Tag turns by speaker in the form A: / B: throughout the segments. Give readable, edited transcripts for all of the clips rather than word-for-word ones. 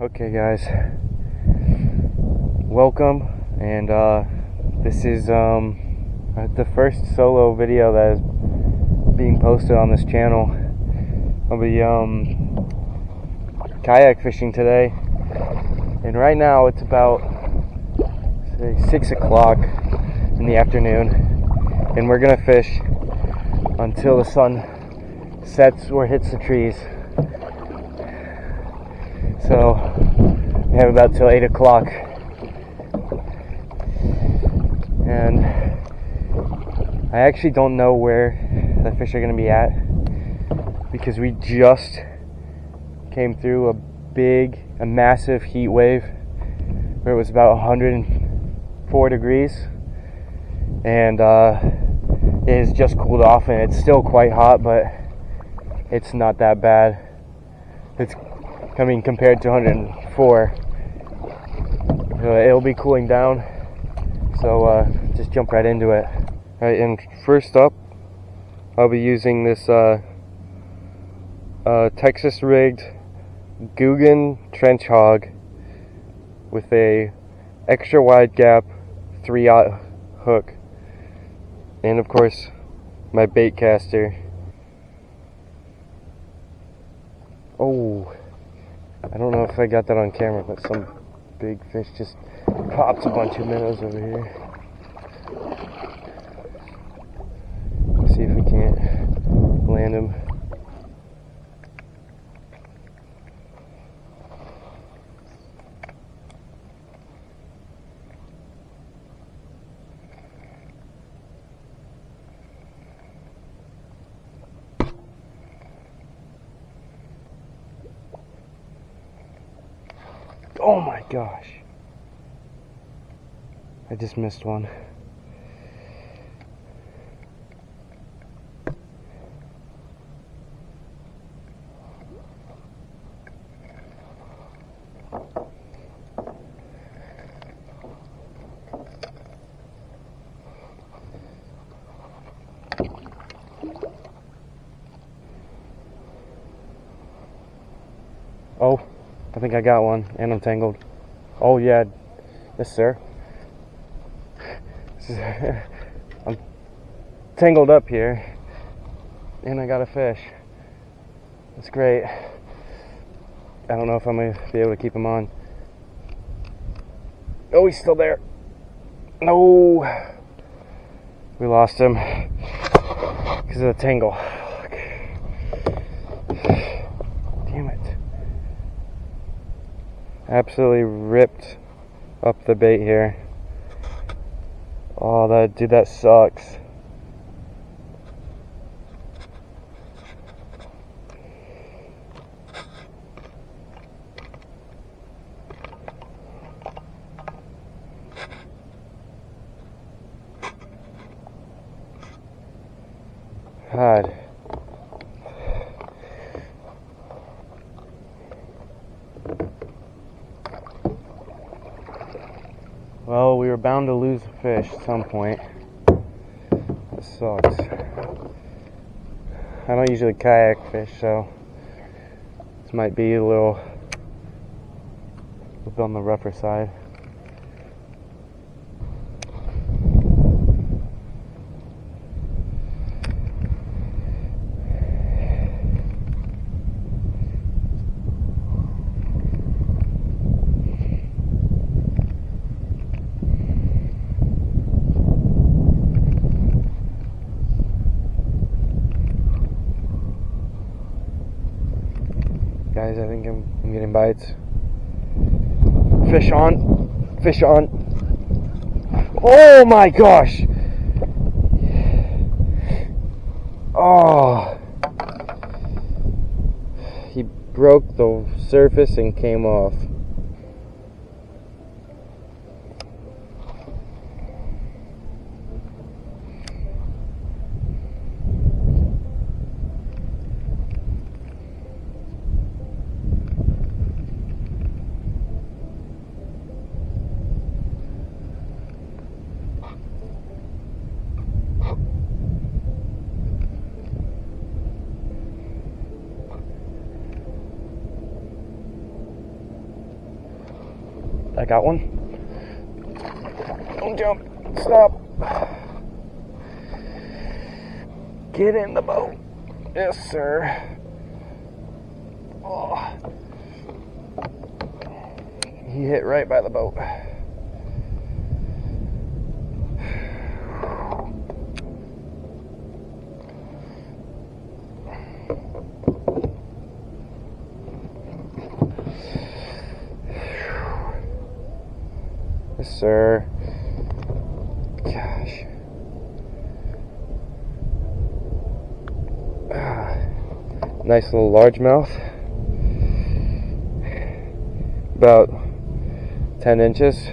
A: Okay guys, welcome, and this is the first solo video that is being posted on this channel. I'll be kayak fishing today, and right now it's about say 6 o'clock in the afternoon, and we're gonna fish until the sun sets or hits the trees. So we have about till 8 o'clock, and I actually don't know where the fish are going to be at because we just came through a massive heat wave where it was about 104 degrees, and it has just cooled off, and it's still quite hot, but it's not that bad. Compared to 104, it'll be cooling down, so just jump right into it. Alright, and first up, I'll be using this Texas rigged Guggen trench hog with a extra wide gap 3/0 hook, and of course my bait caster. Oh, I don't know if I got that on camera, but some big fish just popped a bunch of minnows over here. Let's see if we can't land them. Oh my gosh, I just missed one. Oh, I think I got one, and I'm tangled. Oh yeah, yes sir. I'm tangled up here, and I got a fish. That's great. I don't know if I'm gonna be able to keep him on. Oh, he's still there. No, we lost him because of the tangle. Damn it. Absolutely ripped up the bait here. Oh, that sucks. God. Well, we were bound to lose a fish at some point. That sucks. I don't usually kayak fish, so this might be a little bit on the rougher side. Guys, I think I'm getting bites. Fish on. Fish on. Oh my gosh. Oh. He broke the surface and came off. I got one. Don't jump. Stop. Get in the boat. Yes, sir. Oh. He hit right by the boat. Yes, sir. Gosh. Nice little largemouth. About 10 inches. I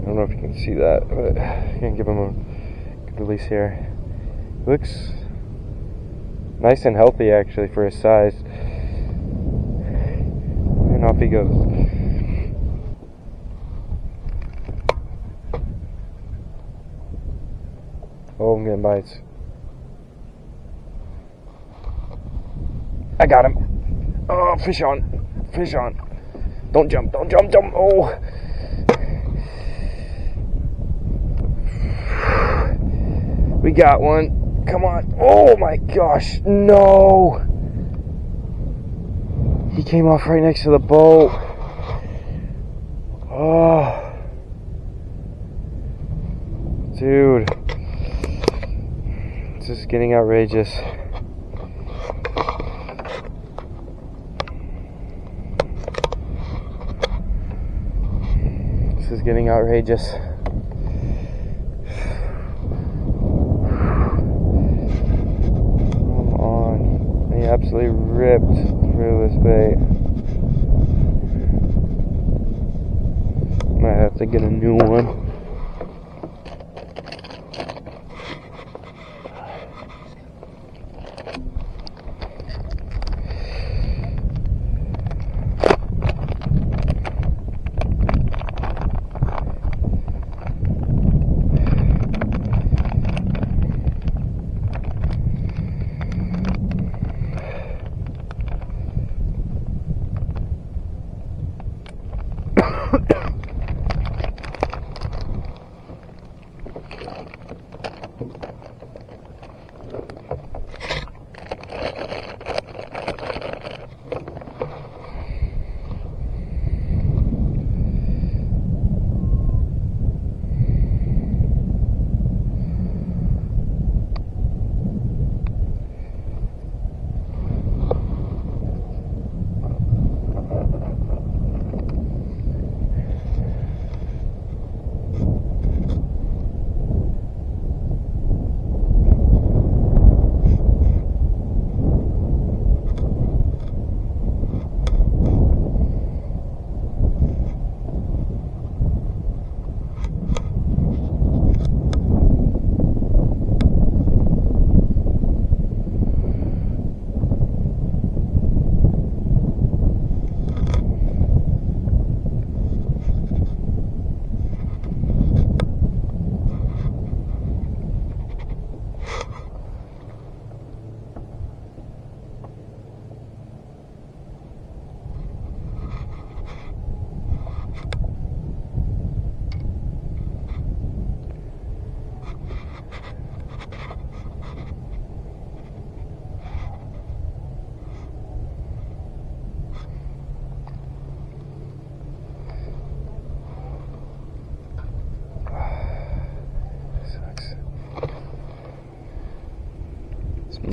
A: don't know if you can see that, but I can give him a good release here. Looks nice and healthy actually for his size. And off he goes. Oh, I'm getting bites. I got him. Oh, fish on. Fish on. Don't jump, don't jump, jump. Oh. We got one. Come on. Oh my gosh. No. He came off right next to the boat. Oh. Dude. This is getting outrageous. This is getting outrageous. Come on. He absolutely ripped through this bait. Might have to get a new one.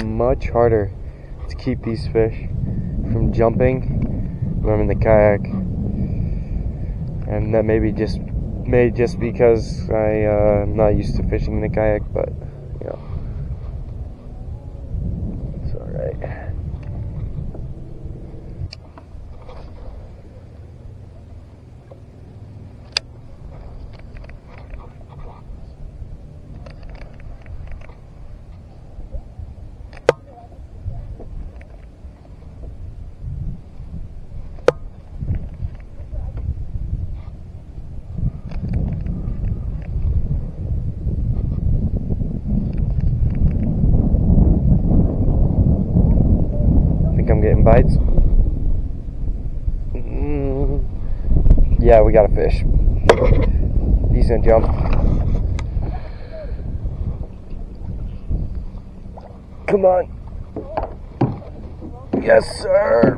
A: Much harder to keep these fish from jumping when I'm in the kayak, and that may just because I'm not used to fishing in the kayak, but you know, it's all right. I'm getting bites. Yeah, we got a fish. He's gonna jump. Come on. Yes, sir.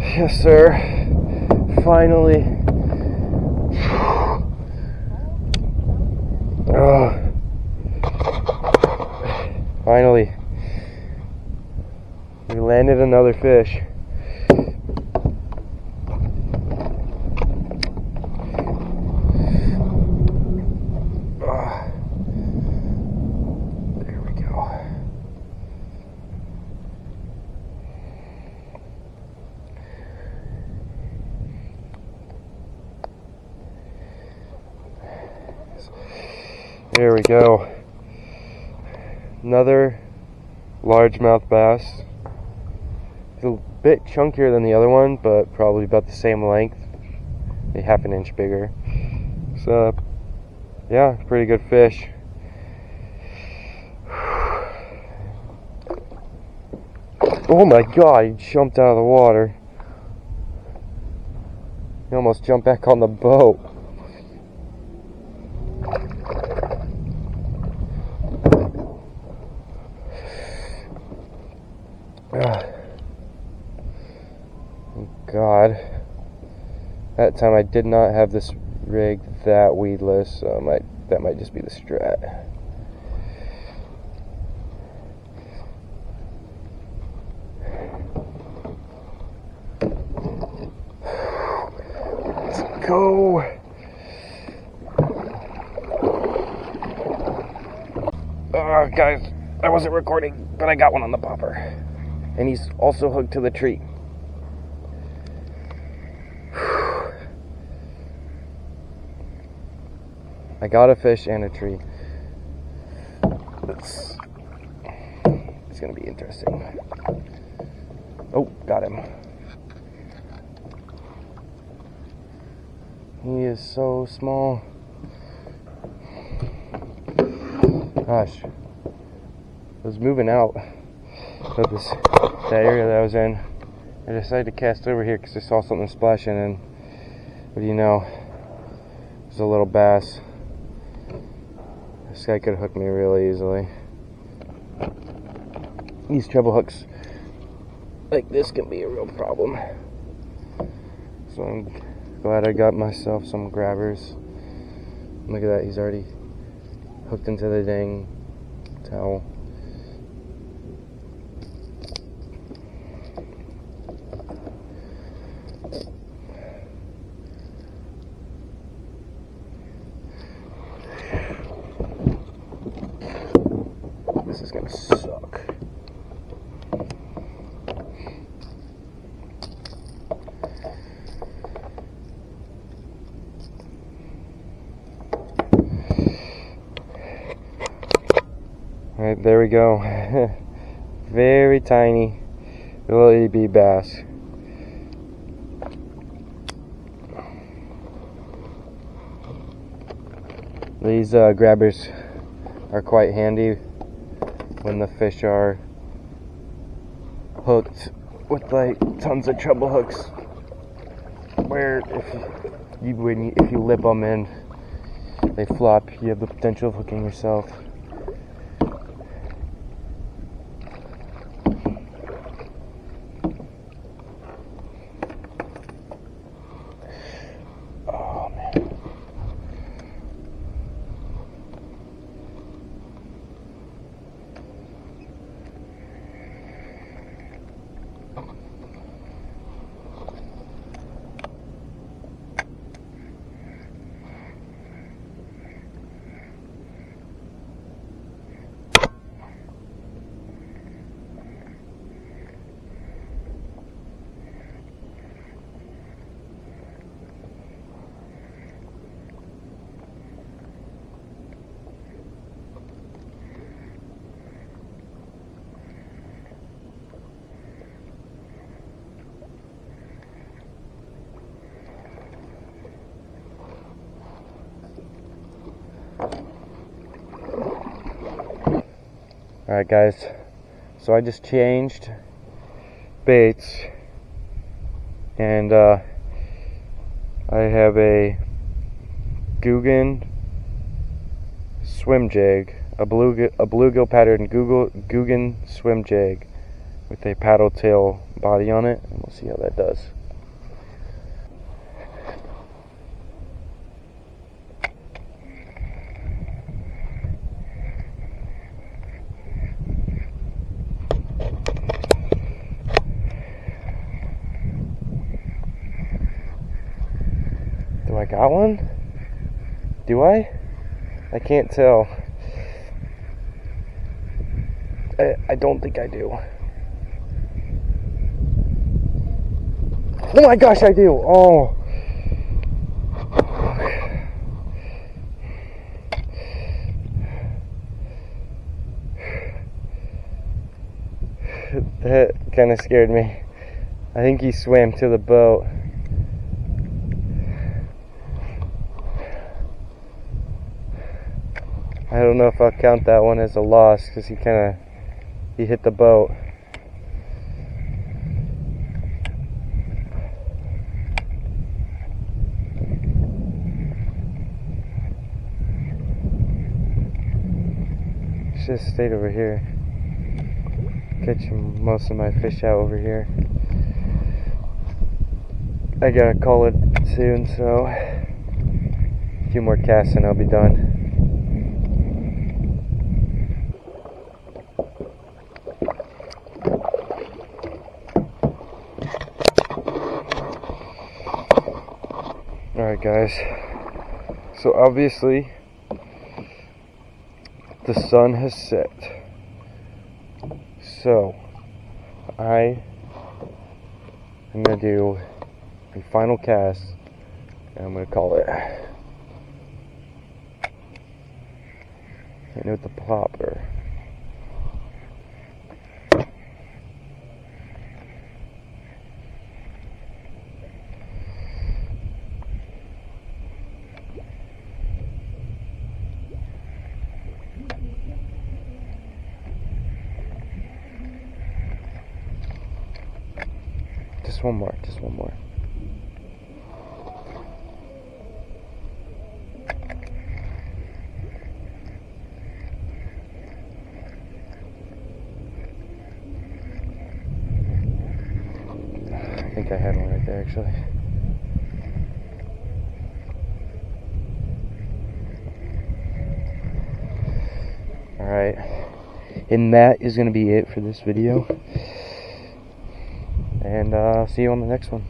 A: Yes, sir. Finally. Finally. We landed another fish. There we go. There we go. Another largemouth bass. It's a bit chunkier than the other one, but probably about the same length. Maybe half an inch bigger. So, yeah, pretty good fish. Oh my god, he jumped out of the water. He almost jumped back on the boat. God, that time I did not have this rig that weedless, so that might just be the strat. Let's go. Guys, I wasn't recording, but I got one on the popper, and he's also hooked to the tree. I got a fish and a tree. It's gonna be interesting. Oh, got him. He is so small. Gosh, I was moving out of that area that I was in. I decided to cast over here because I saw something splashing, and what do you know? There's a little bass. This guy could hook me really easily. These treble hooks like this can be a real problem. So I'm glad I got myself some grabbers. Look at that, he's already hooked into the dang towel. This is gonna suck. Alright, there we go. Very tiny little EB bass. These grabbers are quite handy when the fish are hooked with like tons of treble hooks, where if you lip them and they flop, you have the potential of hooking yourself. Oh man. Alright guys, So I just changed baits, and I have a Guggen swim jig, a bluegill pattern Guggen swim jig with a paddle tail body on it, and we'll see how that does. Do I got one? Do I? I can't tell. I don't think I do. Oh my gosh, I do! Oh! That kind of scared me. I think he swam to the boat. I don't know if I'll count that one as a loss because he hit the boat. Just stayed over here, catching most of my fish out over here. I gotta call it soon, so a few more casts and I'll be done. Alright guys, so obviously the sun has set, so I am going to do a final cast, and I'm going to call it. Hitting it with the popper. Just one more, just one more. I think I had one right there actually. Alright, and that is going to be it for this video. And I'll see you on the next one.